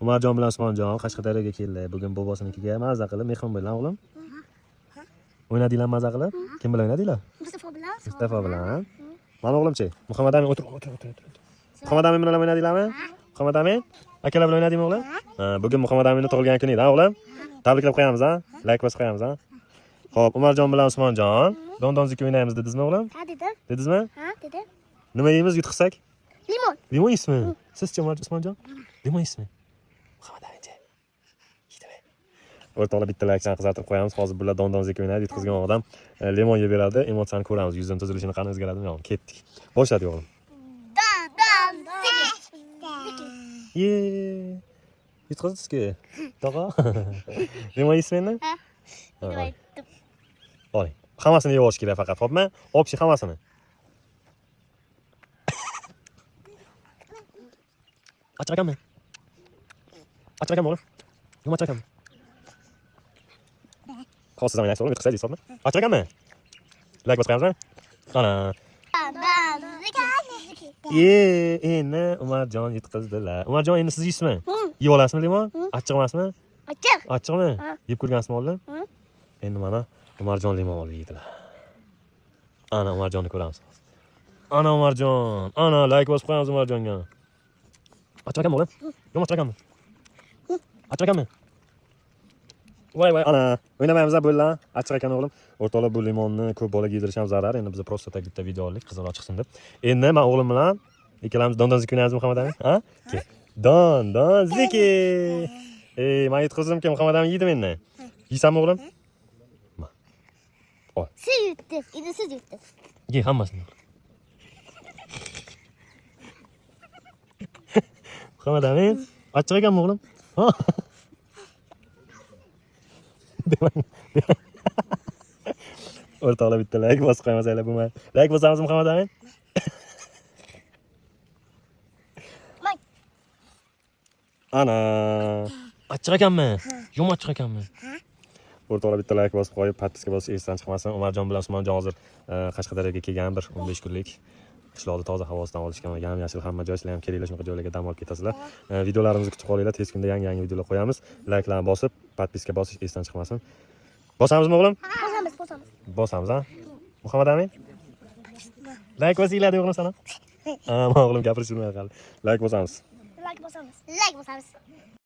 Umarjon bilan Usmonjon Qashqadaryoga keldi. Bugun bobosinikiga maza qilib mehmon bo'ling, o'g'lim. O'ynadinglar maza qilib? Kim bilan o'ynadinglar? Mustafa bilan. Mana o'g'limchi? Muhammad Amin o'tir. Muhammad Amin bilan o'ynadinglarmi? Muhammad Amin? Akalar bilan o'ynadingmi o'g'lim? Bugun Muhammad Aminning tug'ilgan kuni edi, o'g'lim. Tabriklab qo'yamiz, ha? Like bosib qo'yamiz, ha? Xo'p, Umarjon bilan Usmonjon, dondonzik o'ynaymiz dedingizmi, o'g'lim? Ha, dedim. Dedingizmi? Ha, dedim. Nima yeymiz yutqizsak? Limon. Limon yeysizmi? Sizchi Usmonjon? Limon yeysizmi? Muhammad Aminchi. Yeydimi? O'rtoqlar bitta laykdan qizartirib qo'yamiz. Hozir bular dondonzik o'ynaydi, yutqizgan odam limon yeb beradi, emotsiyani ko'ramiz. Yuzim tuzilishini qani o'zgaradimi yo'qmi? Ketdik. Boshladik, o'g'lim. Ye. Yutqazdingizku. Tog'a. Limon yeysizmi endi? Ha. Oling. Hammasini yeb olish kerak faqat, xo'pmi? Olib hammasini. Açakamı? Açakamı oğlum? Yum açakamı? Kalsız zaman yaksa oğlum, kısa değil sorma. Açakamı? Like bas koyamız mı? Ana. Ne? Umarjon yutqizdilar. Umarjon endi siz yeysizmi? Yeb olasizmi limon? Achchiq emasmi? Achchiq. Achchiqmi? Yeb ko'rgansizmi oldin? Endi mana Umarjon limon olib yeydilar. Ana Umarjonni ko'ramiz. Ana Umarjon. Ana like bosib qo'yamiz Umarjonga. Açakamı oğlum? Yum açakamı? Açakamı? Voy ana, o'ynamaymiz bo'llar. Achchiq ekan o'g'lim. O'rtoqlar bu limonni ko'p bolaga yedirish ham zarar. Endi biz prosta tak bitta video oldik, qizaloq chiqsin deb. Endi men o'g'lim bilan ikkalamiz dondonzik o'ynaymiz Muhammad Amin, ha? Dondonziki. Men yutqizdim-ku Muhammad Amin yedim endi. Yeysanmi o'g'lim? Ol. Siz yutdingiz, endi siz yutdingiz. Ye hammasini. Muhammad Amin, achchiq ekanmi o'g'lim? Ha? O'rtoqlar bitta like bosib qo'ymasanglar bo'lmaydi. Like bosamiz Muhammad Amin? Ana, achchiq ekanmi? Yum achchiq ekanmi? O'rtoqlar bitta like bosib qo'yib, podpiska bosib esdan chiqmasin. Umarjon bilan Usmonjon hozir Qashqadaryoga kelgan bir 15 kunlik. Qishloqda toza havosidan olishgan, yam-yashil hamma joy, sizlar ham kelinglar, shunaqa joylarga dam olib ketasizlar. Videolarimizni kutib qolinglar, tez kunda yangi videolar qo'yamiz. Like'larni bosib, podpiska bosish esdan chiqmasin. Bosamizmi o'g'lim? Bosamiz. Bosamiz, ha? Muhammad Amin? Like bosinglar o'g'lim sana. O'g'lim gapirishni bilmay qoldi. Like bosamiz. Like bosamiz.